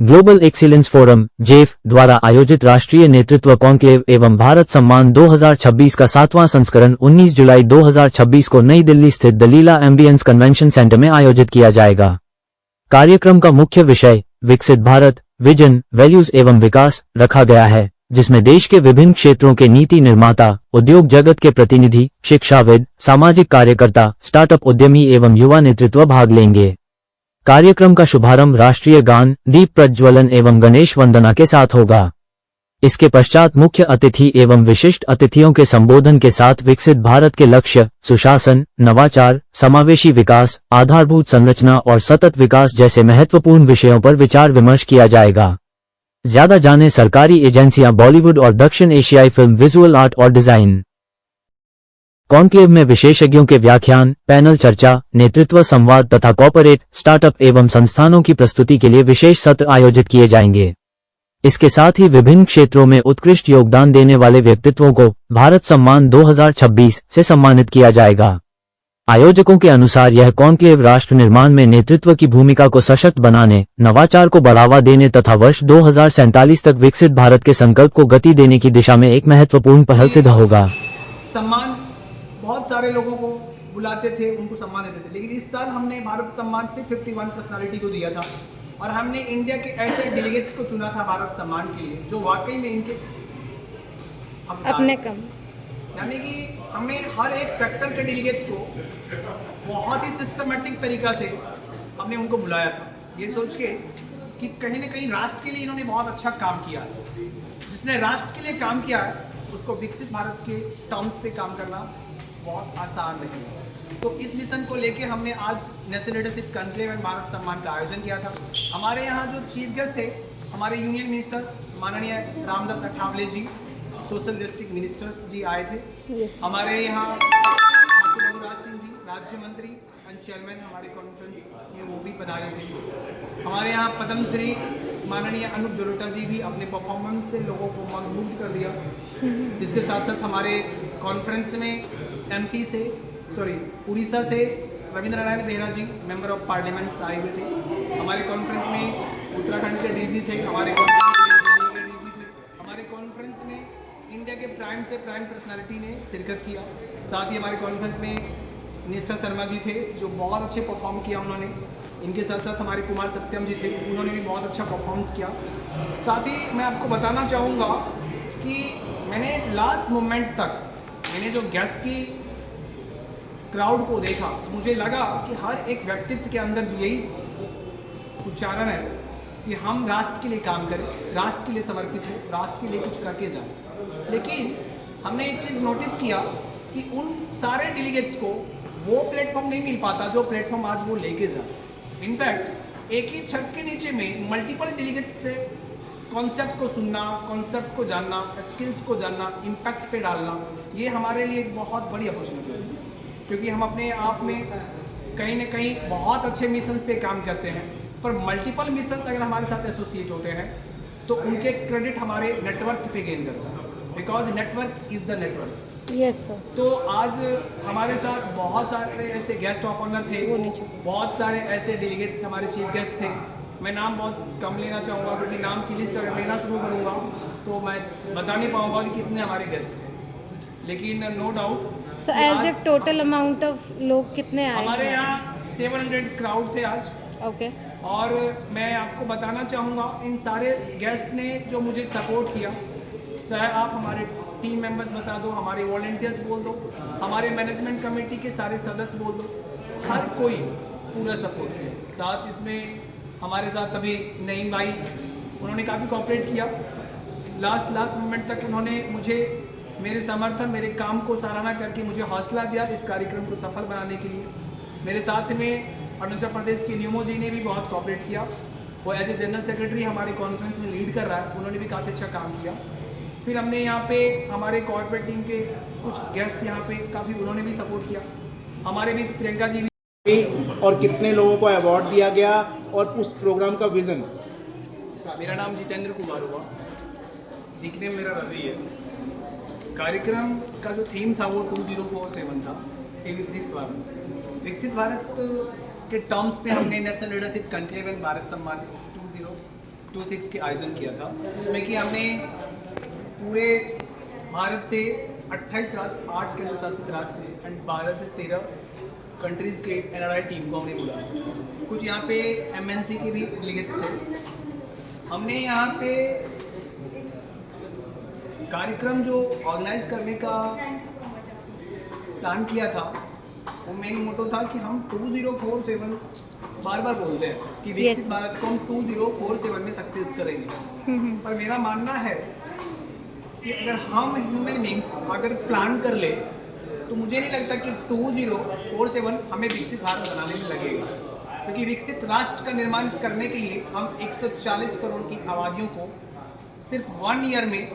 Global excellence forum Jeff द्वारा आयोजित राष्ट्रीय नेतृत्व कॉन्क्लेव एवं भारत सम्मान 2026 का 7वां संस्करण 19 जुलाई 2026 को नई दिल्ली स्थित दलीला एम्बियंस कन्वेंशन सेंटर में आयोजित किया जाएगा। कार्यक्रम का मुख्य विषय विकसित भारत, विजन, वैल्यूज एवं विकास रखा गया है, जिसमें देश के विभिन्न क्षेत्रों के नीति निर्माता, उद्योग जगत के प्रतिनिधि, शिक्षाविद, सामाजिक कार्यकर्ता, स्टार्टअप उद्यमी एवं युवा नेतृत्व भाग लेंगे। कार्यक्रम का शुभारंभ राष्ट्रीय गान, दीप प्रज्वलन एवं गणेश वंदना के साथ होगा। इसके पश्चात मुख्य अतिथि एवं विशिष्ट अतिथियों के संबोधन के साथ विकसित भारत के लक्ष्य, सुशासन, नवाचार, समावेशी विकास, आधारभूत संरचना और सतत विकास जैसे महत्वपूर्ण विषयों पर विचार विमर्श किया जाएगा। ज्यादा जाने सरकारी एजेंसियां बॉलीवुड और दक्षिण एशियाई फिल्म, विजुअल आर्ट और डिजाइन। कॉन्क्लेव में विशेषज्ञों के व्याख्यान, पैनल चर्चा, नेतृत्व संवाद तथा कॉर्पोरेट, स्टार्टअप एवं संस्थानों की प्रस्तुति के लिए विशेष सत्र आयोजित किए जाएंगे। इसके साथ ही विभिन्न क्षेत्रों में उत्कृष्ट योगदान देने वाले व्यक्तित्वों को भारत सम्मान 2026 से सम्मानित किया जाएगा। आयोजकों के अनुसार यह कॉन्क्लेव राष्ट्र निर्माण में नेतृत्व की भूमिका को सशक्त बनाने, नवाचार को बढ़ावा देने तथा वर्ष 2047 तक विकसित भारत के संकल्प को गति देने की दिशा में एक महत्वपूर्ण पहल सिद्ध होगा। सम्मान बहुत सारे लोगों को बुलाते थे, उनको सम्मान देते थे, लेकिन इस साल हमने भारत सम्मान से 51 पर्सनालिटी को दिया था और हमने इंडिया के ऐसे डेलीगेट्स को चुना था भारत सम्मान के लिए जो वाकई में इनके अपने कम, यानी कि हमने हर एक सेक्टर के डेलीगेट्स को बहुत ही सिस्टमेटिक तरीका से हमने उनको बुलाया था, ये सोच के कि कहीं ना कहीं राष्ट्र के लिए इन्होंने बहुत अच्छा काम किया है। जिसने राष्ट्र के लिए काम किया है उसको विकसित भारत के टर्म्स पे काम करना बहुत आसान नहीं है। तो इस मिशन को लेके हमने आज national leadership conclave and Bharat सम्मान का आयोजन किया था। हमारे यहाँ जो चीफ गेस्ट थे, हमारे यूनियन मिनिस्टर माननीय रामदास अठावले जी, सोशल जस्टिस मिनिस्टर्स जी आए थे। हमारे यहाँ रघुराज सिंह जी, राज्य मंत्री एंड चेयरमैन हमारे कॉन्फ्रेंस में, वो भी पधारे थे। हमारे यहाँ पद्मश्री माननीय अनूप जलोटा जी भी अपने परफॉर्मेंस से लोगों को मंत्रमुग्ध कर दिया। इसके साथ साथ हमारे कॉन्फ्रेंस में एमपी से उड़ीसा से रविंद्र नारायण बेहरा जी मेंबर ऑफ पार्लियामेंट आए हुए थे। हमारे कॉन्फ्रेंस में उत्तराखंड के डीजी थे, हमारे कॉन्फ्रेंस में इंडिया के प्राइम से प्राइम पर्सनालिटी ने शिरकत किया। साथ ही हमारे कॉन्फ्रेंस में मिनिस्टर शर्मा जी थे जो बहुत अच्छे परफॉर्म किया उन्होंने। इनके साथ साथ हमारे कुमार सत्यम जी थे, उन्होंने भी बहुत अच्छा परफॉर्मेंस किया। साथ ही मैं आपको बताना चाहूँगा कि मैंने लास्ट मोमेंट तक मैंने जो गेस्ट की क्राउड को देखा, मुझे लगा कि हर एक व्यक्तित्व के अंदर यही उच्चारण है कि हम राष्ट्र के लिए काम करें, राष्ट्र के लिए समर्पित हो, राष्ट्र के लिए कुछ करके जाएं। लेकिन हमने एक चीज़ नोटिस किया कि उन सारे डेलीगेट्स को वो प्लेटफॉर्म नहीं मिल पाता जो प्लेटफॉर्म आज वो लेके जाए। इनफैक्ट एक ही छत के नीचे में मल्टीपल डेलीगेट्स से कॉन्सेप्ट को सुनना, कॉन्सेप्ट को जानना, स्किल्स को जानना, इम्पैक्ट पे डालना, ये हमारे लिए एक बहुत बड़ी अपॉर्चुनिटी है, क्योंकि हम अपने आप में कहीं ना कहीं बहुत अच्छे मिशंस पे काम करते हैं, पर मल्टीपल मिशंस अगर हमारे साथ एसोसिएट होते हैं तो उनके क्रेडिट हमारे नेटवर्क पे गेन करता है, because network is the network. Yes sir. तो आज हमारे साथ बहुत सारे ऐसे गेस्ट ऑफ ऑनर थे, बहुत सारे ऐसे डेलीगेट्स हमारे चीफ गेस्ट थे। मैं नाम बहुत कम लेना चाहूँगा क्योंकि नाम की लिस्ट अगर लेना शुरू करूँगा तो मैं बता नहीं पाऊँगा कि कितने हमारे गेस्ट थे, लेकिन no doubt. So as if total amount of लोग कितने आए? हमारे यहाँ 700 क्राउड थे आज। ओके। और मैं आपको बताना चाहूँगा इन सारे गेस्ट ने जो मुझे सपोर्ट किया, चाहे आप हमारे टीम मेंबर्स बता दो, हमारे वॉलंटियर्स बोल दो, हमारे मैनेजमेंट कमेटी के सारे सदस्य बोल दो, हर कोई पूरा सपोर्ट किया। साथ इसमें हमारे साथ अभी नईम भाई, उन्होंने काफ़ी कोऑपरेट किया। लास्ट मोमेंट तक उन्होंने मुझे मेरे समर्थन, मेरे काम को सराहना करके मुझे हौसला दिया इस कार्यक्रम को सफल बनाने के लिए। मेरे साथ में अरुणाचल प्रदेश के न्यूमो जी ने भी बहुत कोऑपरेट किया, वो एज ए जनरल सेक्रेटरी हमारे कॉन्फ्रेंस में लीड कर रहा है, उन्होंने भी काफ़ी अच्छा काम किया। फिर हमने यहाँ पे हमारे कॉर्पोरेट टीम के कुछ गेस्ट यहाँ पे काफ़ी उन्होंने भी सपोर्ट किया। हमारे बीच प्रियंका जी भी, और कितने लोगों को अवार्ड दिया गया और उस प्रोग्राम का विजन। मेरा नाम जितेंद्र कुमार हुआ, निकनेम मेरा रवि है। कार्यक्रम का जो थीम था वो 2047 था, विकसित भारत के टर्म्स पे हमने national leadership conclave and Bharat सम्मान 20 26 के आयोजन किया था, जिसमें कि हमने पूरे भारत से 28 राज्य, 8 केंद्र शासित राज्य एंड 12 से 13 कंट्रीज़ के NRI टीम को हमने बुलाया। कुछ यहाँ पे MNC के भी डेलीगेट्स थे। हमने यहाँ पे कार्यक्रम जो ऑर्गेनाइज करने का प्लान किया था, वो मेन मोटो था कि हम 2047 बार बार बोलते हैं कि विकसित भारत को हम 2047 में सक्सेस करेंगे। पर मेरा मानना है कि अगर हम ह्यूमन बींग्स अगर प्लान कर ले तो मुझे नहीं लगता कि 2047 हमें विकसित भारत बनाने में लगेगा, क्योंकि विकसित राष्ट्र का निर्माण करने के लिए हम 140 करोड़ की आबादियों को सिर्फ 1 ईयर में,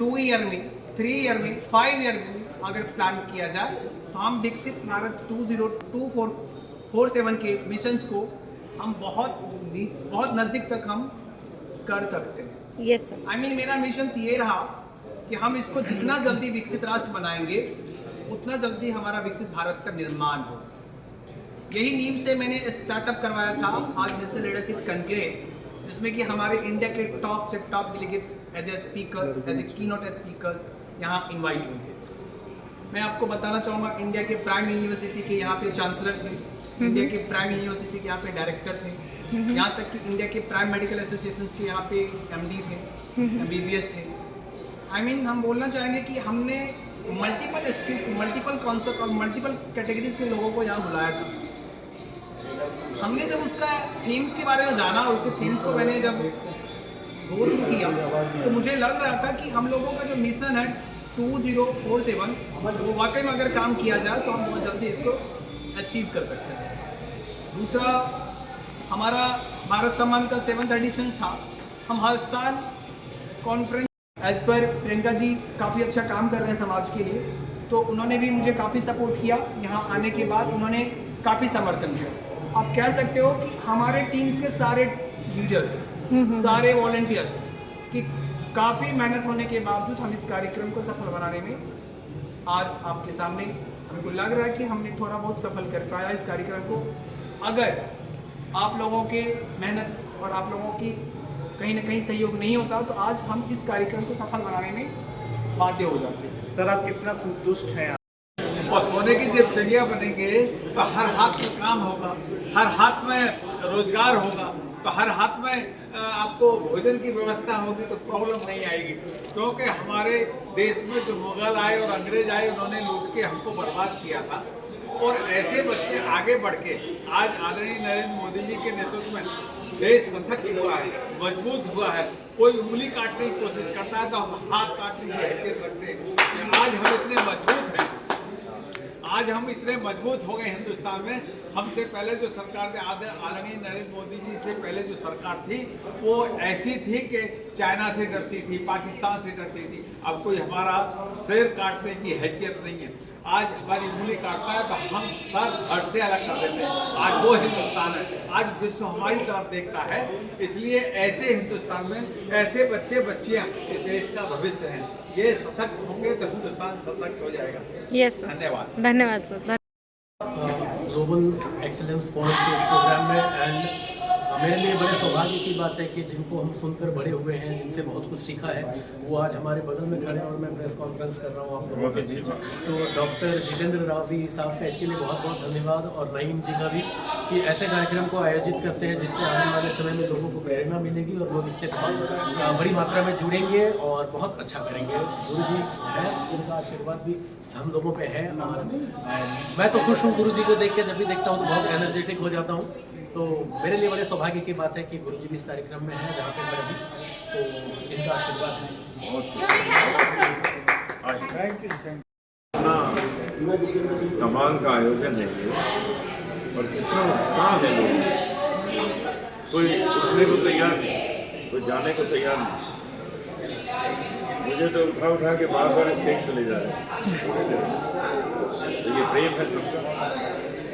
2 ईयर में, 3 ईयर में, 5 ईयर में अगर प्लान किया जाए तो हम विकसित भारत 2047 के मिशंस को हम बहुत नज़दीक तक हम कर सकते हैं। Yes sir. आई मीन मेरा मिशन ये रहा कि हम इसको जितना जल्दी विकसित राष्ट्र बनाएंगे उतना जल्दी हमारा विकसित भारत का निर्माण हो। यही नीम से मैंने स्टार्टअप करवाया था आज नेशनल लीडरशिप कॉन्क्लेव, जिसमें कि हमारे इंडिया के टॉप से top delegates as a speakers, as a keynote speakers यहाँ इनवाइट हुए थे। मैं आपको बताना चाहूँगा, इंडिया के प्राइम यूनिवर्सिटी के यहाँ पे चांसलर थे, इंडिया के प्राइम यूनिवर्सिटी के यहाँ पे डायरेक्टर थे, यहाँ तक कि इंडिया के प्राइम मेडिकल एसोसिएशन के यहाँ पे MD थे, MBBS थे। आई मीन हम बोलना चाहेंगे कि हमने मल्टीपल स्किल्स, मल्टीपल कॉन्सेप्ट और मल्टीपल कैटेगरीज के लोगों को यहाँ बुलाया था। हमने जब उसका थीम्स के बारे में जाना और उसके थीम्स को मैंने जब गो थ्रू किया तो मुझे लग रहा था कि हम लोगों का जो मिशन है 2047 वो वाकई में अगर काम किया जाए तो हम बहुत जल्दी इसको अचीव कर सकते हैं। दूसरा, हमारा भारत सम्मान का 7th एडिशन था। हम हर साल conference as per Priyanka ji काफ़ी अच्छा काम कर रहे हैं समाज के लिए, तो उन्होंने भी मुझे काफ़ी सपोर्ट किया। यहाँ आने के बाद उन्होंने काफ़ी समर्थन किया। आप कह सकते हो कि हमारे टीम्स के सारे लीडर्स, सारे वॉलंटियर्स की काफ़ी मेहनत होने के बावजूद हम इस कार्यक्रम को सफल बनाने में आज आपके सामने हमको लग रहा है कि हमने थोड़ा बहुत सफल कर पाया इस कार्यक्रम को। अगर आप लोगों के मेहनत और आप लोगों की कहीं ना कहीं सहयोग नहीं होता तो आज हम इस कार्यक्रम को सफल बनाने में बाध्य हो जाते हैं। सर, आप कितना संतुष्ट हैं? और सोने की जब चिड़िया बनेंगे तो हर हाथ में काम होगा, हर हाथ में रोजगार होगा, तो हर हाथ में आपको भोजन की व्यवस्था होगी तो प्रॉब्लम नहीं आएगी। क्योंकि हमारे देश में जो मुगल आए और अंग्रेज आए उन्होंने लूट के हमको बर्बाद किया था, और ऐसे बच्चे आगे बढ़ के आज आदरणीय नरेंद्र मोदी जी के नेतृत्व में देश सशक्त हुआ है, मजबूत हुआ है। कोई उंगली काटने की कोशिश करता है तो हम हाथ काटने की हैसियत रखते हैं। आज हम इतने मजबूत हैं, आज हम इतने मजबूत हो गए हिंदुस्तान में। हमसे पहले जो सरकार थी, आदरणीय नरेंद्र मोदी जी से पहले जो सरकार थी वो ऐसी थी कि चाइना से डरती थी, पाकिस्तान से डरती थी। अब कोई हमारा सिर काटने की हैसियत नहीं है। आज हमारी उंगली काटता है तो हम सर धड़ से अलग कर देते हैं। आज वो हिंदुस्तान है, आज विश्व हमारी तरफ देखता है। इसलिए ऐसे हिंदुस्तान में ऐसे बच्चे बच्चियां इस देश का भविष्य हैं। ये सशक्त होंगे तो हिंदुस्तान सशक्त हो जाएगा। Yes sir. धन्यवाद। धन्यवाद सर। ग्लोबल एक्सीलेंस फोरम के इस प्रोग्राम में एंड मेरे लिए बड़े सौभाग्य की बात है कि जिनको हम सुनकर बड़े हुए हैं, जिनसे बहुत कुछ सीखा है, वो आज हमारे बगल में खड़े हैं और मैं प्रेस कॉन्फ्रेंस कर रहा हूँ आप लोगों के बीच। तो डॉक्टर जितेंद्र रावी साहब का इसके लिए बहुत बहुत धन्यवाद, और नईम जी का भी, कि ऐसे कार्यक्रम को आयोजित करते हैं जिससे आने वाले समय में लोगों को प्रेरणा मिलेगी और लोग इससे बहुत बड़ी मात्रा में जुड़ेंगे और बहुत अच्छा करेंगे। गुरु जी है, उनका आशीर्वाद भी हम लोगों पे है, और मैं तो खुश हूँ गुरु जी को देख के। जब भी देखता हूँ तो बहुत एनर्जेटिक हो जाता हूँ। तो मेरे लिए बड़े सौभाग्य की बात है कि गुरु जी भी इस कार्यक्रम में हैं जहाँ पे मैं भी, तो इनका आशीर्वाद है। कमाल का आयोजन है ये, और कितना उत्साह है लोगों में। कोई उठने को तैयार नहीं, कोई जाने को तैयार नहीं। मुझे तो उठा उठा के बार बार स्टेज पे ले जा रहे हैं। तो ये प्रेम है सबका।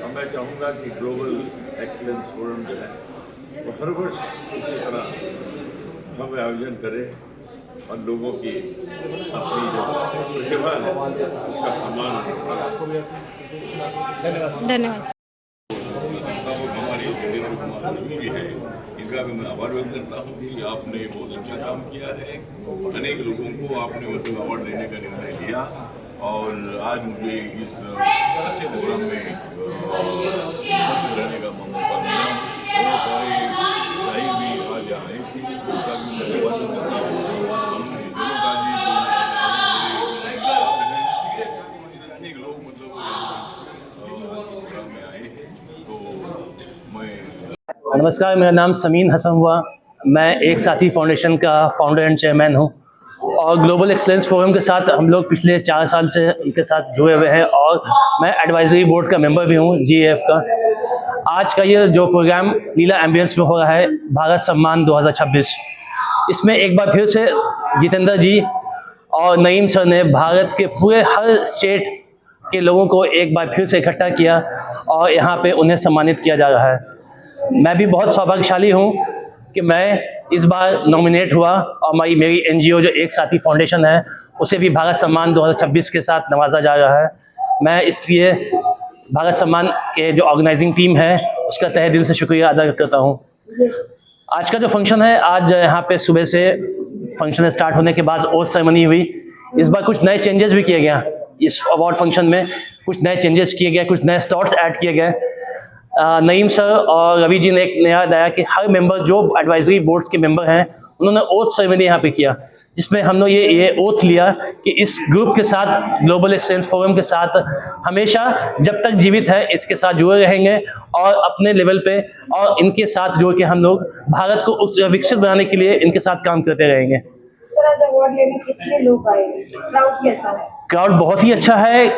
और मैं चाहूँगा कि ग्लोबल एक्सीलेंस फोरम जो है वो हर वर्ष इसी तरह भव्य आयोजन करे और लोगों की अपनी जो प्रतिभा है उसका सम्मान करे। धन्यवाद। हमारी भी है, उनका भी मैं आभार व्यक्त करता हूँ कि आपने बहुत अच्छा काम किया है। अनेक लोगों को आपने मतलब अवार्ड देने का निर्णय लिया और आज मुझे इस अच्छे प्रोग्राम में रहने का मौका मिला। बहुत सारे शाही भी आज आए थे, उनका भी मैं धन्यवाद करता हूँ। हम दोनों का भी अनेक लोग मतलब प्रोग्राम में आए हैं, तो मैं नमस्कार, मेरा नाम समीन हसन हुआ। मैं एक साथी फाउंडेशन का फाउंडर एंड चेयरमैन हूं और ग्लोबल एक्सीलेंस फोरम के साथ हम लोग पिछले 4 साल से उनके साथ जुड़े हुए हैं और मैं एडवाइजरी बोर्ड का मेंबर भी हूं GAF का। आज का ये जो प्रोग्राम लीला एम्बियंस में हो रहा है भारत सम्मान 2026, इसमें एक बार फिर से जितेंद्र जी और नईम सर ने भारत के पूरे हर स्टेट के लोगों को एक बार फिर से इकट्ठा किया और यहाँ पे उन्हें सम्मानित किया जा रहा है। मैं भी बहुत सौभाग्यशाली हूँ कि मैं इस बार नॉमिनेट हुआ और मेरी NGO जो एक साथी फाउंडेशन है उसे भी भारत सम्मान 2026 के साथ नवाजा जा रहा है। मैं इसलिए भारत सम्मान के जो ऑर्गेनाइजिंग टीम है उसका तहे दिल से शुक्रिया अदा करता हूँ। आज का जो फंक्शन है, आज यहाँ पे सुबह से फंक्शन स्टार्ट होने के बाद ओथ सेरेमनी हुई। इस बार कुछ नए चेंजेस भी किए गए। इस अवार्ड फंक्शन में कुछ नए चेंजेस किए गए, कुछ नए स्लॉट्स ऐड किए गए। नईम सर और रवि जी ने एक नया लाया कि हर मेंबर जो एडवाइजरी बोर्ड्स के मेंबर हैं उन्होंने ओथ सेरेमनी यहाँ पे किया, जिसमें हम लोग ये ओथ लिया कि इस ग्रुप के साथ, ग्लोबल एक्सीलेंस फोरम के साथ हमेशा जब तक जीवित है इसके साथ जुड़े रहेंगे और अपने लेवल पे और इनके साथ जुड़ के हम लोग भारत को विकसित बनाने के लिए इनके साथ काम करते रहेंगे। सर, आज अवार्ड लेने कितने लोग आए? क्राउड कैसा है? क्राउड बहुत ही अच्छा है।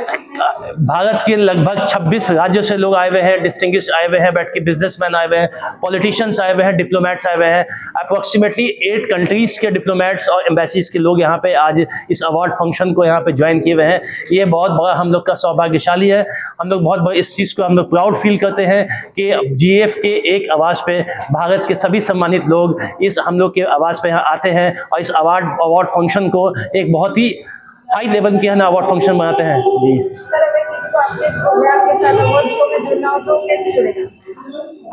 भारत के लगभग 26 राज्यों से लोग आए हुए हैं, डिस्टिंग्विश आए हुए हैं, बैठ के बिजनेसमैन आए हुए हैं, पॉलिटिशियंस आए हुए हैं, डिप्लोमेट्स आए हुए हैं। अप्रोक्सीमेटली 8 कंट्रीज के डिप्लोमेट्स और एम्बेसीज के लोग यहाँ पे आज इस अवार्ड फंक्शन को यहाँ पे ज्वाइन किए हुए हैं। ये बहुत बड़ा हम लोग का सौभाग्यशाली है। हम लोग बहुत बड़ा इस चीज़ को हम लोग प्राउड फील करते हैं कि GAF के एक आवाज़ पे भारत के सभी सम्मानित लोग इस हम लोग के आवाज़ पे यहाँ आते हैं और इस अवार्ड फंक्शन को एक बहुत ही हाई लेवल के अवार्ड फंक्शन बनाते हैं जी। सर, अगर किसी को आपके प्रोग्राम के साथ अवार्ड शो में जुड़ना हो तो कैसे जुड़ेगा?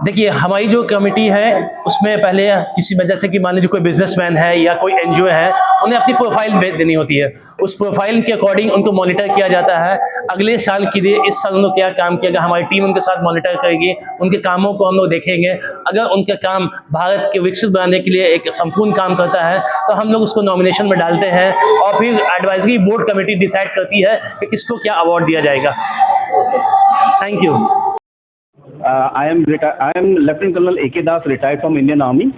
देखिए, हमारी जो कमेटी है उसमें पहले किसी वजह से कि मान लीजिए कोई बिजनेसमैन है या कोई NGO है, उन्हें अपनी प्रोफाइल देनी होती है। उस प्रोफाइल के अकॉर्डिंग उनको मॉनिटर किया जाता है अगले साल के लिए। इस साल उन्होंने क्या काम किया, हमारी टीम उनके साथ मॉनिटर करेगी, उनके कामों को हम लोग देखेंगे। अगर उनका काम भारत के विकसित बनाने के लिए एक संपूर्ण काम करता है तो हम लोग उसको नॉमिनेशन में डालते हैं और फिर एडवाइजरी बोर्ड कमेटी डिसाइड करती है कि किसको क्या अवार्ड दिया जाएगा। Thank you. I am lieutenant colonel AK Das, retired from Indian army,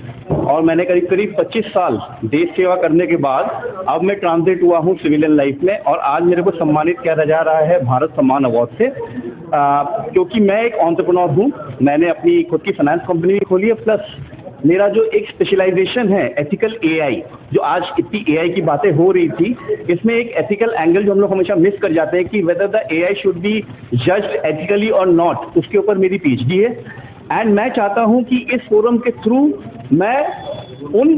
और मैंने करीब 25 साल देश सेवा करने के बाद अब मैं ट्रांजिट हुआ हूँ सिविलियन लाइफ में और आज मेरे को सम्मानित किया जा रहा है भारत सम्मान अवार्ड से। क्योंकि मैं एक एंटरप्रेन्योर हूँ, मैंने अपनी खुद की फाइनेंस कंपनी भी खोली है, प्लस मेरा जो एक स्पेशलाइजेशन है एथिकल AI, जो आज इतनी AI की बातें हो रही थी, इसमें एक एथिकल एंगल जो हम लोग हमेशा मिस कर जाते हैं कि whether the AI should be judged ethically और नॉट, उसके ऊपर मेरी PhD है। एंड मैं चाहता हूं कि इस फोरम के थ्रू मैं उन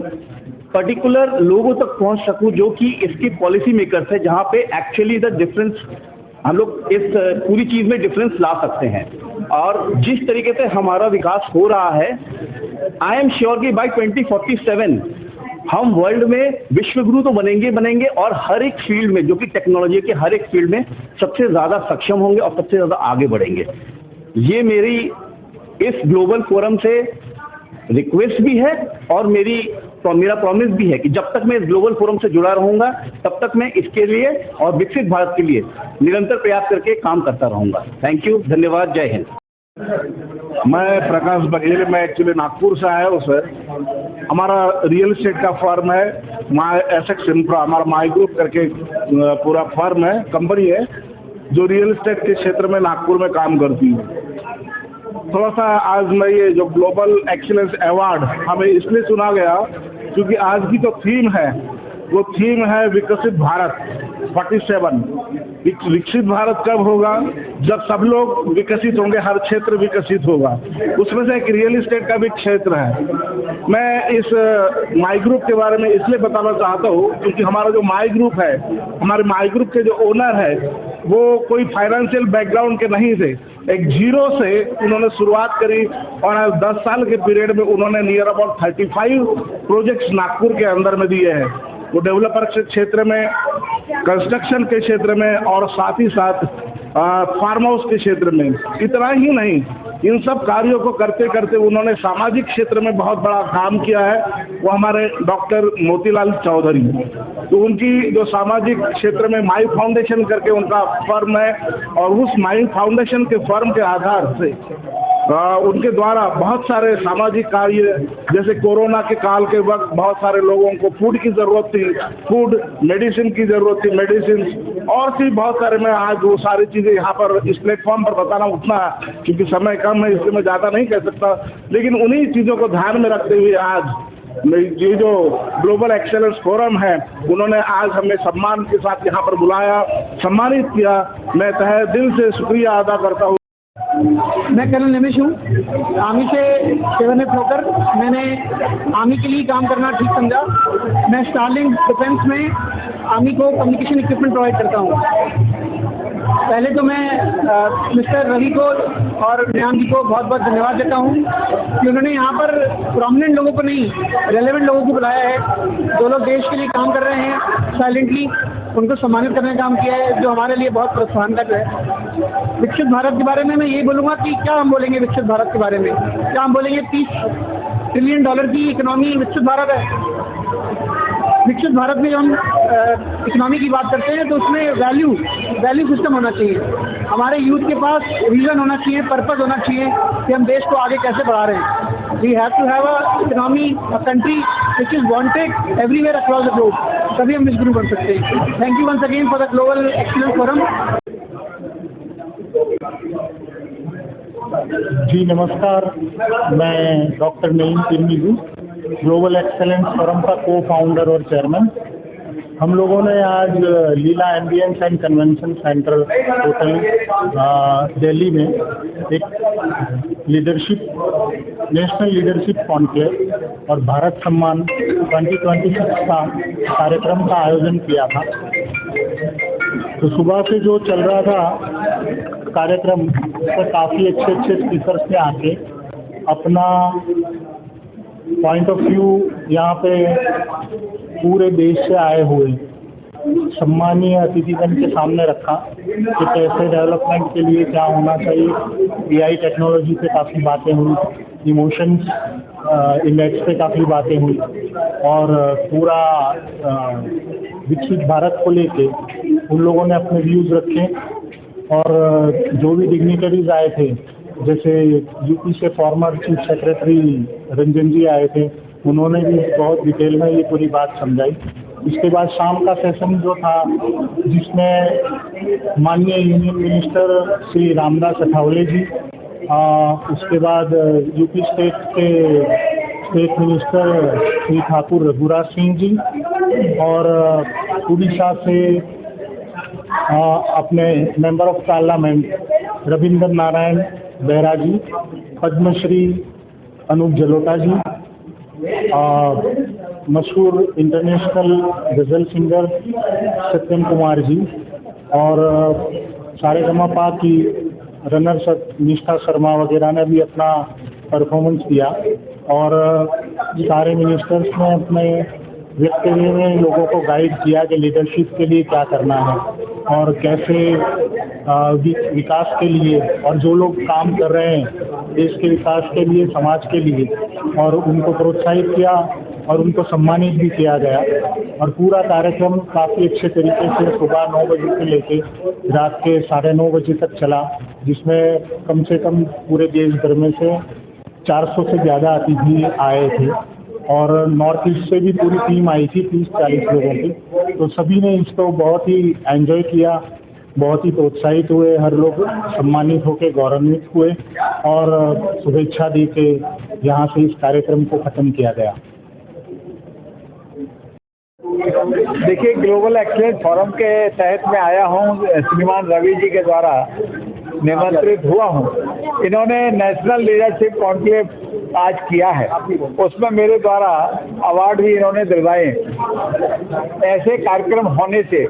पर्टिकुलर लोगों तक पहुंच सकूं जो कि इसके पॉलिसी मेकर्स है, जहां पे एक्चुअली द डिफरेंस हम लोग इस पूरी चीज में डिफरेंस ला सकते हैं। और जिस तरीके से हमारा विकास हो रहा है, आई एम श्योर कि बाय 2047 हम वर्ल्ड में विश्व गुरु तो बनेंगे और हर एक फील्ड में, जो कि टेक्नोलॉजी के हर एक फील्ड में सबसे ज्यादा सक्षम होंगे और सबसे ज्यादा आगे बढ़ेंगे। ये मेरी इस ग्लोबल फोरम से रिक्वेस्ट भी है और मेरा प्रॉमिस भी है कि जब तक मैं इस ग्लोबल फोरम से जुड़ा रहूंगा तब तक मैं इसके लिए और विकसित भारत के लिए निरंतर प्रयास करके काम करता रहूंगा। थैंक यू, धन्यवाद, जय हिंद। मैं प्रकाश बघेल, मैं एक्चुअली नागपुर से आया हूँ सर। हमारा रियल एस्टेट का फर्म है एसेक्स इंफ्रा, हमारा माई ग्रुप करके पूरा फर्म है, कंपनी है जो रियल एस्टेट के क्षेत्र में नागपुर में काम करती है। थोड़ा सा आज मैं ये जो ग्लोबल एक्सीलेंस अवार्ड हमें इसलिए चुना गया क्योंकि आज की जो थीम है वो थीम है विकसित भारत 47। विकसित भारत कब होगा? जब सब लोग विकसित होंगे, हर क्षेत्र विकसित होगा। उसमें से एक रियल एस्टेट का भी क्षेत्र है। मैं इस माई ग्रुप के बारे में इसलिए बताना चाहता हूँ क्योंकि हमारा जो माई ग्रुप है, हमारे माई ग्रुप के जो ओनर है वो कोई फाइनेंशियल बैकग्राउंड के नहीं थे। एक जीरो से उन्होंने शुरुआत करी और 10 साल के पीरियड में उन्होंने नियर अबाउट 35 प्रोजेक्ट्स नागपुर के अंदर में दिए हैं। वो डेवलपर के क्षेत्र में, कंस्ट्रक्शन के क्षेत्र में और साथ ही साथ फार्म हाउस के क्षेत्र में। इतना ही नहीं, इन सब कार्यों को करते करते उन्होंने सामाजिक क्षेत्र में बहुत बड़ा काम किया है। वो हमारे डॉक्टर मोतीलाल चौधरी, तो उनकी जो सामाजिक क्षेत्र में माई फाउंडेशन करके उनका फर्म है, और उस माई फाउंडेशन के फर्म के आधार से उनके द्वारा बहुत सारे सामाजिक कार्य, जैसे कोरोना के काल के वक्त बहुत सारे लोगों को फूड की जरूरत थी, फूड, मेडिसिन की जरूरत थी, मेडिसिन और भी बहुत सारे, मैं आज वो सारी चीजें यहाँ पर इस प्लेटफॉर्म पर बताना उतना, क्योंकि समय कम है इसलिए मैं ज्यादा नहीं कह सकता, लेकिन उन्हीं चीजों को ध्यान में रखते हुए आज ये जो ग्लोबल एक्सेलेंस फोरम है, उन्होंने आज हमें सम्मान के साथ यहाँ पर बुलाया, सम्मानित किया। मैं तहे दिल से शुक्रिया अदा करता हूँ। मैं कर्नल निमिष हूँ, आर्मी से सेवानिवृत्त होकर मैंने आर्मी के लिए काम करना ठीक समझा। मैं स्टारलिंक डिफेंस में आर्मी को कम्युनिकेशन इक्विपमेंट प्रोवाइड करता हूँ। पहले तो मैं मिस्टर रवि को और ध्यान जी को बहुत बहुत धन्यवाद देता हूँ कि उन्होंने यहाँ पर प्रोमिनेंट लोगों को नहीं, रेलेवेंट लोगों को बुलाया है जो लोग देश के लिए काम कर रहे हैं साइलेंटली, उनको सम्मानित करने का काम किया है, जो हमारे लिए बहुत प्रोत्साहन का है। विकसित भारत के बारे में मैं यही बोलूंगा कि क्या हम बोलेंगे विकसित भारत के बारे में, क्या हम बोलेंगे 30 ट्रिलियन डॉलर की इकोनॉमी विकसित भारत है। विकसित भारत में जब हम इकोनॉमी की बात करते हैं तो उसमें वैल्यू सिस्टम होना चाहिए। हमारे यूथ के पास विजन होना चाहिए, पर्पस होना चाहिए कि हम देश को आगे कैसे बढ़ा रहे हैं। We have to have a economy, a country which is wanted everywhere across the globe, तभी हम विश्व गुरु बन सकते हैं। Thank you once again for the Global excellence Forum. जी नमस्कार, मैं डॉक्टर नईम तिर्मी हूँ, ग्लोबल एक्सेलेंस फोरम का को फाउंडर और चेयरमैन। हम लोगों ने आज Leela ambience and convention centre hotel Delhi में एक नेशनल लीडरशिप कॉन्क्लेव और भारत सम्मान 2026 का कार्यक्रम का आयोजन किया था। तो सुबह से जो चल रहा था कार्यक्रम, उसमें काफी अच्छे स्पीकर्स ने आके अपना पॉइंट ऑफ व्यू यहाँ पे पूरे देश से आए हुए सम्मानीय अतिथिगण के सामने रखा कि कैसे डेवलपमेंट के लिए क्या होना चाहिए। एआई टेक्नोलॉजी पे काफी बातें हुई, इमोशंस इंडेक्स पे काफी बातें हुई, और पूरा विकसित भारत को लेके उन लोगों ने अपने व्यूज रखे। और जो भी डिग्निटरीज आए थे, जैसे यूपी से फॉर्मर चीफ सेक्रेटरी रंजन जी आए थे, उन्होंने भी बहुत डिटेल में ये पूरी बात समझाई। इसके बाद शाम का सेशन जो था, जिसमें माननीय यूनियन मिनिस्टर श्री रामदास अठावले जी, उसके बाद UP state minister Shri Thakur Raghuraj Singh ji, और उड़ीसा से अपने member of parliament Ravindra Narayan Behera ji, Padmashri Anup Jalota ji, मशहूर इंटरनेशनल गजल सिंगर सत्यम कुमार जी, और सारेगामापा की रनर्स निष्ठा शर्मा वगैरह ने भी अपना परफॉर्मेंस दिया। और सारे मिनिस्टर्स ने अपने व्यक्तित्व में लोगों को गाइड किया कि लीडरशिप के लिए क्या करना है और कैसे विकास के लिए, और जो लोग काम कर रहे हैं देश के विकास के लिए, समाज के लिए, और उनको प्रोत्साहित किया और उनको सम्मानित भी किया गया। और पूरा कार्यक्रम काफी अच्छे तरीके से सुबह 9 बजे से लेके रात के 9:30 बजे तक चला, जिसमें कम से कम पूरे देश भर में से 400 से ज्यादा अतिथि आए थे, और नॉर्थ ईस्ट से भी पूरी टीम आई थी 30-40 लोगों की। तो सभी ने इसको बहुत ही एंजॉय किया, बहुत ही प्रोत्साहित हुए, हर लोग सम्मानित होकर गौरवान्वित हुए और शुभेच्छा दी के यहाँ से इस कार्यक्रम को खत्म किया गया। देखिए, ग्लोबल एक्सीलेंस फोरम के तहत मैं आया हूँ श्रीमान रवि जी के द्वारा निमंत्रित हुआ हूँ। इन्होंने नेशनल लीडरशिप कॉन्क्लेव आज किया है, उसमें मेरे द्वारा अवार्ड भी इन्होंने दिलवाए। ऐसे कार्यक्रम होने से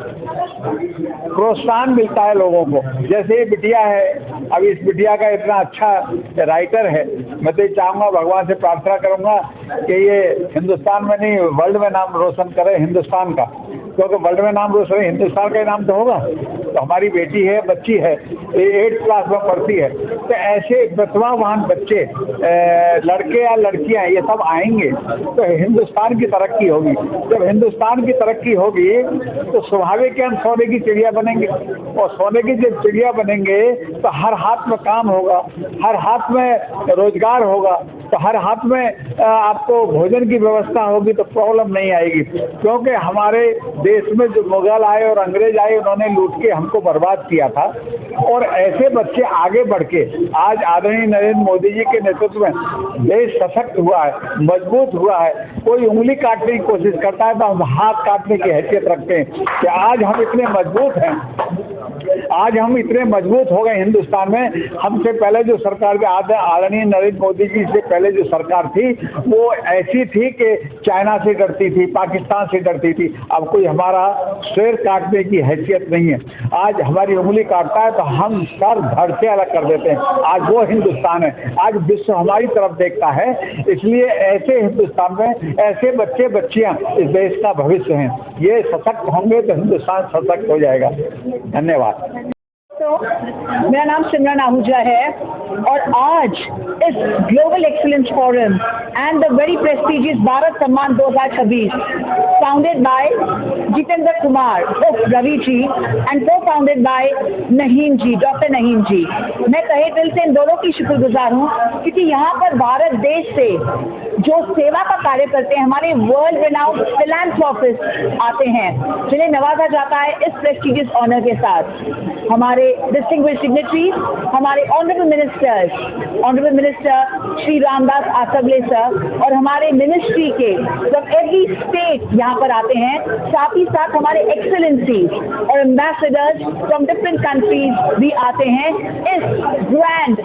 प्रोत्साहन मिलता है लोगों को। जैसे ये बिटिया है, अब इस बिटिया का इतना अच्छा राइटर है, मैं तो चाहूंगा, भगवान से प्रार्थना करूंगा कि ये हिंदुस्तान में नहीं वर्ल्ड में नाम रोशन करे हिंदुस्तान का, क्योंकि वर्ल्ड में नाम रोशन हिंदुस्तान का नाम तो होगा। तो हमारी बेटी है, बच्ची है, ये 8th क्लास में पढ़ती है। तो ऐसे प्रतिभावान बच्चे, लड़के या लड़कियां, ये सब आएंगे तो हिंदुस्तान की तरक्की होगी। जब हिंदुस्तान की तरक्की होगी तो स्वाभाविक हम सोने की चिड़िया बनेंगे, और सोने की जब चिड़िया बनेंगे तो हर हाथ में काम होगा, हर हाथ में रोजगार होगा, तो हर हाथ में आपको भोजन की व्यवस्था होगी, तो प्रॉब्लम नहीं आएगी। क्योंकि हमारे देश में जो मुगल आए और अंग्रेज आए, उन्होंने लूट के हमको बर्बाद किया था। और ऐसे बच्चे आगे बढ़ के आज आदरणीय नरेंद्र मोदी जी के नेतृत्व में देश सशक्त हुआ है, मजबूत हुआ है। कोई उंगली काटने की कोशिश करता है तो हम हाथ काटने की हैसियत रखते हैं कि आज हम इतने मजबूत हैं, आज हम इतने मजबूत हो गए हिंदुस्तान में। हमसे पहले जो सरकार के आदरणीय नरेंद्र मोदी जी से पहले जो सरकार थी वो ऐसी थी कि चाइना से डरती थी, पाकिस्तान से डरती थी। अब कोई हमारा शेर काटने की हैसियत नहीं है। आज हमारी उंगली काटता है तो हम सर धड़ से अलग कर देते हैं। आज वो हिंदुस्तान है, आज विश्व हमारी तरफ देखता है। इसलिए ऐसे हिंदुस्तान में ऐसे बच्चे बच्चियां इस देश का भविष्य हैं। ये सशक्त होंगे तो हिंदुस्तान सशक्त हो जाएगा। धन्यवाद। तो मेरा नाम सिमरन आहूजा है और आज इस global excellence forum and the very prestigious Bharat Samman 2026 founded by Jitendra Kumar Ravi ji and co-founded by Naheem ji, doctor Naheem ji, मैं तहे दिल से इन दोनों की शुक्रगुजार हूँ, क्योंकि यहाँ पर भारत देश से जो सेवा का कार्य करते हैं हमारे वर्ल्ड रिनाउंड फिलैंथ्रोपिस्ट आते हैं, जिन्हें नवाजा जाता है इस प्रेस्टिजियस ऑनर के साथ। हमारे डिस्टिंग्विश्ड सिग्नेटरीज, हमारे honourable minister Shri Ramdas Athawale sir और हमारे मिनिस्ट्री के फ्रॉम एवरी स्टेट यहाँ पर आते हैं। साथ ही साथ हमारे एक्सेलेंसी और एम्बेसडर्स फ्रॉम डिफरेंट कंट्रीज भी आते हैं इस ग्रैंड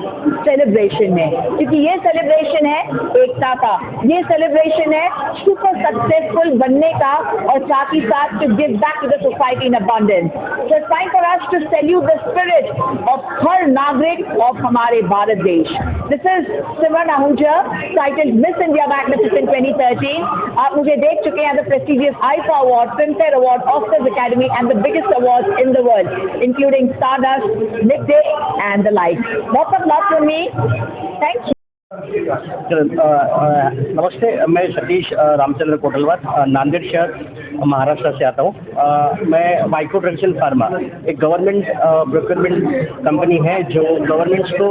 सेलिब्रेशन में, क्योंकि ये सेलिब्रेशन है एकता का, ये सेलिब्रेशन है सुपर सक्सेसफुल बनने का और साथ ही साथ to give back to the society in abundance. So it's time for us to salute the spirit of हर नागरिक ऑफ हमारे भारत देश। This is Simran Ahuja, titled Miss India magnificent 2013। आप मुझे देख चुके हैं the prestigious IIFA award, Filmfare award, Oscars academy and the biggest awards in the world including Stardust, Mid Day and the like. Lots of love from me. Thank you. नमस्ते, मैं सतीश रामचंद्र कोटलवार, नांदेड़ शहर महाराष्ट्र से आता हूँ। मैं माइक्रो ड्रग्स फार्मा एक गवर्नमेंट प्रोक्योरमेंट कंपनी है जो गवर्नमेंट्स को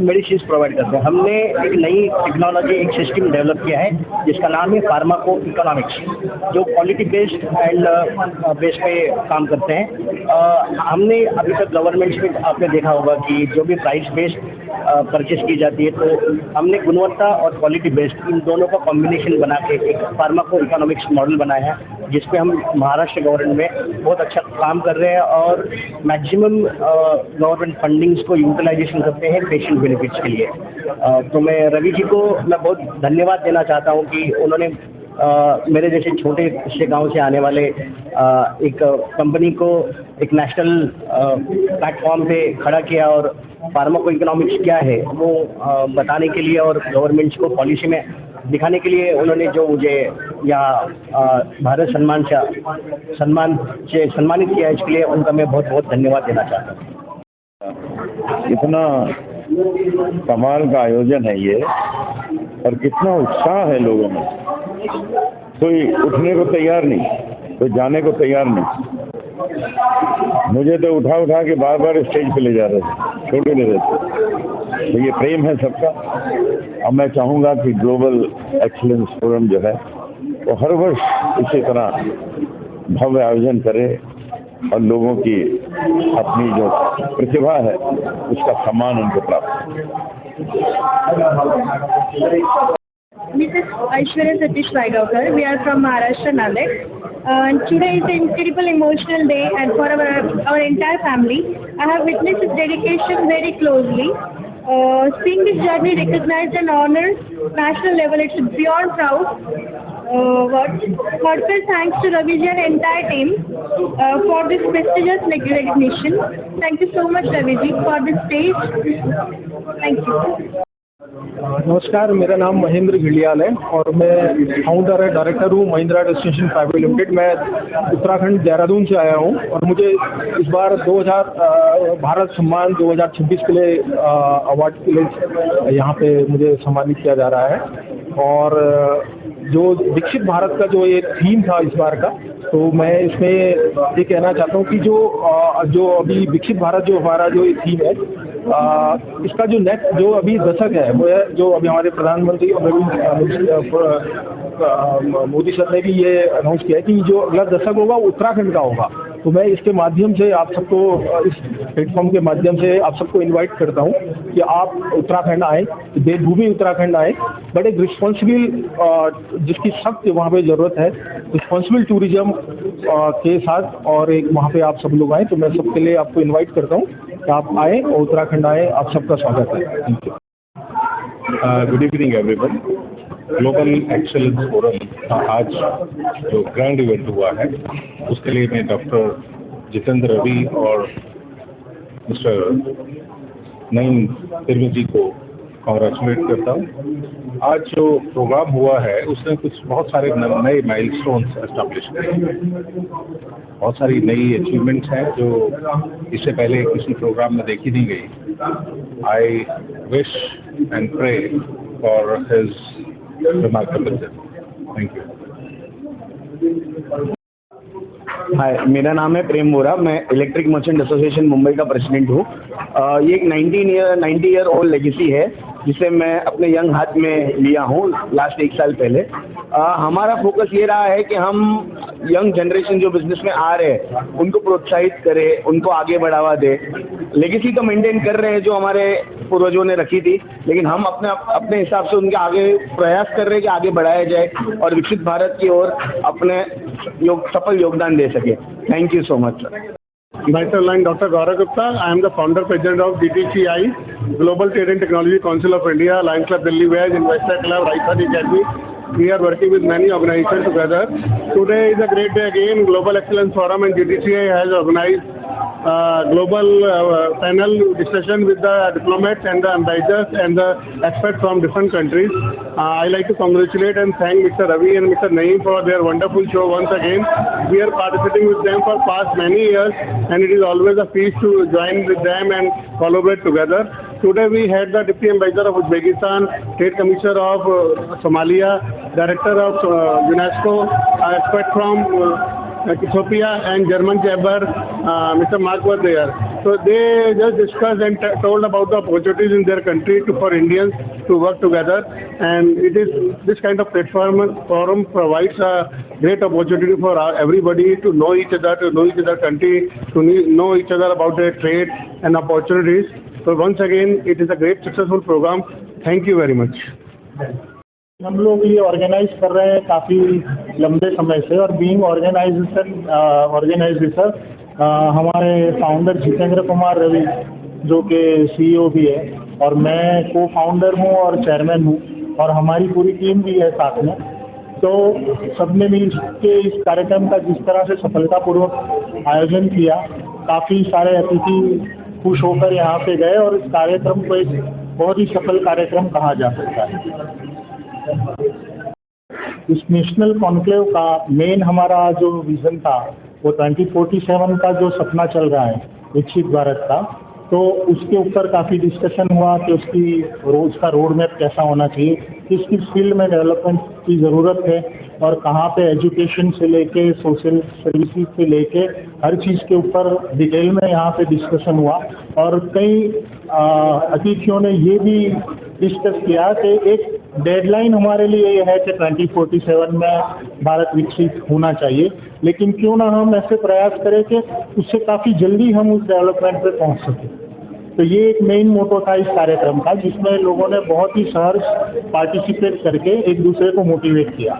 मेडिसिन प्रोवाइड करते हैं। हमने एक नई टेक्नोलॉजी, एक सिस्टम डेवलप किया है जिसका नाम है फार्माको इकोनॉमिक्स, जो क्वालिटी बेस्ड एंड बेस पे काम करते हैं। हमने अभी तक गवर्नमेंट्स में आपने देखा होगा कि जो भी प्राइस बेस्ड परचेस की जाती है, तो हमने गुणवत्ता और क्वालिटी बेस्ड इन दोनों का कॉम्बिनेशन बना के एक फार्माको इकोनॉमिक्स मॉडल बनाया है, जिसपे हम महाराष्ट्र गवर्नमेंट में बहुत अच्छा काम कर रहे हैं और मैक्सिमम गवर्नमेंट फंडिंग्स को यूटिलाइजेशन करते हैं पेशेंट बेनिफिट्स के लिए। तो मैं रवि जी को मैं बहुत धन्यवाद देना चाहता हूँ कि उन्होंने मेरे जैसे छोटे से गांव से आने वाले एक कंपनी को एक नेशनल प्लेटफॉर्म पे खड़ा किया और फार्माको इकोनॉमिक्स क्या है वो बताने के लिए और गवर्नमेंट्स को पॉलिसी में दिखाने के लिए उन्होंने जो मुझे यहाँ भारत सम्मान से सम्मानित किया, इसके लिए उनका मैं बहुत बहुत धन्यवाद देना चाहता हूँ। इतना कमाल का आयोजन है ये, और कितना उत्साह है लोगों में। कोई उठने को तैयार नहीं, कोई जाने को तैयार नहीं। मुझे तो उठा उठा के बार बार स्टेज पे ले जा रहे थे, छोड़े ले रहे थे। तो ये प्रेम है सबका। अब मैं चाहूंगा कि ग्लोबल एक्सीलेंस फोरम जो है वो हर वर्ष इसी तरह भव्य आयोजन करे और लोगों की अपनी जो प्रतिभा है उसका सम्मान उनको प्राप्त हो। Mrs. Aishwarya Satish Vaidokar, we are from Maharashtra, Nanded. Today is an incredible emotional day and for our entire family. I have witnessed his dedication very closely. Seeing this journey recognized and honored national level, it's beyond proud. Heartfelt thanks to Raviji and entire team for this prestigious recognition. Thank you so much, Raviji, for this stage. Thank you. नमस्कार, मेरा नाम महेंद्र घिलियाल है और मैं founder है director हूँ Mahindra destination private limited. मैं उत्तराखंड देहरादून से आया हूँ और मुझे इस बार भारत सम्मान 2026 के लिए अवार्ड के लिए यहाँ पे मुझे सम्मानित किया जा रहा है। और जो विकसित भारत का जो एक थीम था इस बार का, तो मैं इसमें ये कहना चाहता हूँ कि जो अभी विकसित भारत जो हमारा जो ये थीम है, इसका जो नेक्स्ट जो अभी दशक है वो है, जो अभी हमारे प्रधानमंत्री मोदी सर ने भी ये अनाउंस किया है कि जो अगला दशक होगा वो उत्तराखंड का होगा। तो मैं इसके माध्यम से आप सबको, इस प्लेटफॉर्म के माध्यम से आप सबको इनवाइट करता हूँ कि आप उत्तराखंड आए, देवभूमि उत्तराखंड आए, बट एक रिस्पॉन्सिबल जिसकी सख्त वहाँ पे जरूरत है, रिस्पॉन्सिबल टूरिज्म के साथ, और एक वहाँ पे आप सब लोग आए। तो मैं सबके लिए आपको इन्वाइट करता हूँ कि आप आए और उत्तराखंड आए। आप सबका स्वागत है। Good evening everyone. Global excellence forum आज जो ग्रैंड इवेंट हुआ है उसके लिए मैं डॉक्टर जितेंद्र रवि और मिस्टर नईम तिर्मी जी को कॉन्ग्रेचुलेट करता हूँ। आज जो प्रोग्राम हुआ है उसने कुछ बहुत सारे नए माइलस्टोन्स एस्टैब्लिश किए, बहुत सारी नई अचीवमेंट्स हैं जो इससे पहले किसी प्रोग्राम में देखी नहीं गई। I wish and pray for his remarkable journey. Thank you. Hi, मेरा नाम है प्रेम बोरा। मैं इलेक्ट्रिक मर्चेंट एसोसिएशन मुंबई का प्रेसिडेंट हूँ। ये एक 90 ईयर ओल्ड लेगेसी है जिसे मैं अपने यंग हाथ में लिया हूँ लास्ट 1 साल पहले। हमारा फोकस ये रहा है कि हम यंग जनरेशन जो बिजनेस में आ रहे हैं उनको प्रोत्साहित करें, उनको आगे बढ़ावा दे। लेगेसी तो मेंटेन कर रहे हैं जो हमारे पूर्वजों ने रखी थी, लेकिन हम अपने हिसाब से उनके आगे प्रयास कर रहे हैं कि आगे बढ़ाया जाए और विकसित भारत की ओर अपने सफल योगदान दे सके। Thank you so much sir. Myself, I'm Dr. Gaurav Gupta. I am the founder president of DTCI, Global Trade and Technology Council of India, Lions Club Delhi West, Investor Club, Raishan Academy. We are working with many organizations together. Today is a great day again. Global Excellence Forum and DTCI has organized global panel discussion with the diplomats and the ambassadors and the experts from different countries. I like to congratulate and thank Mr. Ravi and Mr. Naeem for their wonderful show once again. We are participating with them for past many years and it is always a feast to join with them and collaborate together. Today we had the Deputy Ambassador of Uzbekistan, Trade Commissioner of Somalia, Director of UNESCO, expert from Ethiopia and German Chamber, Mr. Mark were there. So they just discussed and told about the opportunities in their country for Indians to work together, and it is this kind of forum provides a great opportunity for everybody to know each other, to know each other country, to know each other about their trade and opportunities. So once again, it is a great successful program. Thank you very much. हम लोग ये organise कर रहे हैं काफी लंबे समय से, और बीइंग ऑर्गेनाइजर हमारे फाउंडर जितेंद्र कुमार रवि जो कि सीईओ भी है, और मैं को फाउंडर हूँ और चेयरमैन हूँ, और हमारी पूरी टीम भी है साथ में। तो सबने मिल के इस कार्यक्रम का जिस तरह से सफलतापूर्वक आयोजन किया, काफी सारे अतिथि खुश होकर यहाँ पे गए और इस कार्यक्रम को एक बहुत ही सफल कार्यक्रम कहा जा सकता है। इस नेशनल कॉन्क्लेव का मेन हमारा जो विजन था वो 2047 का जो सपना चल रहा है विकसित भारत का, तो उसके ऊपर काफी डिस्कशन हुआ कि उसका रोड मैप कैसा होना चाहिए, किस किस फील्ड में डेवलपमेंट की जरूरत है, और कहाँ पे एजुकेशन से लेके सोशल सर्विसेज से लेके हर चीज के ऊपर डिटेल में यहाँ पे डिस्कशन हुआ। और कई अतिथियों ने ये भी डिस्कस किया कि एक डेडलाइन हमारे लिए ये है कि 2047 में भारत विकसित होना चाहिए, लेकिन क्यों ना हम ऐसे प्रयास करें कि उससे काफी जल्दी हम उस डेवलपमेंट पे पहुंच सकें। तो ये एक मेन मोटो था इस कार्यक्रम का, जिसमें लोगों ने बहुत ही सहर्ष पार्टिसिपेट करके एक दूसरे को मोटिवेट किया।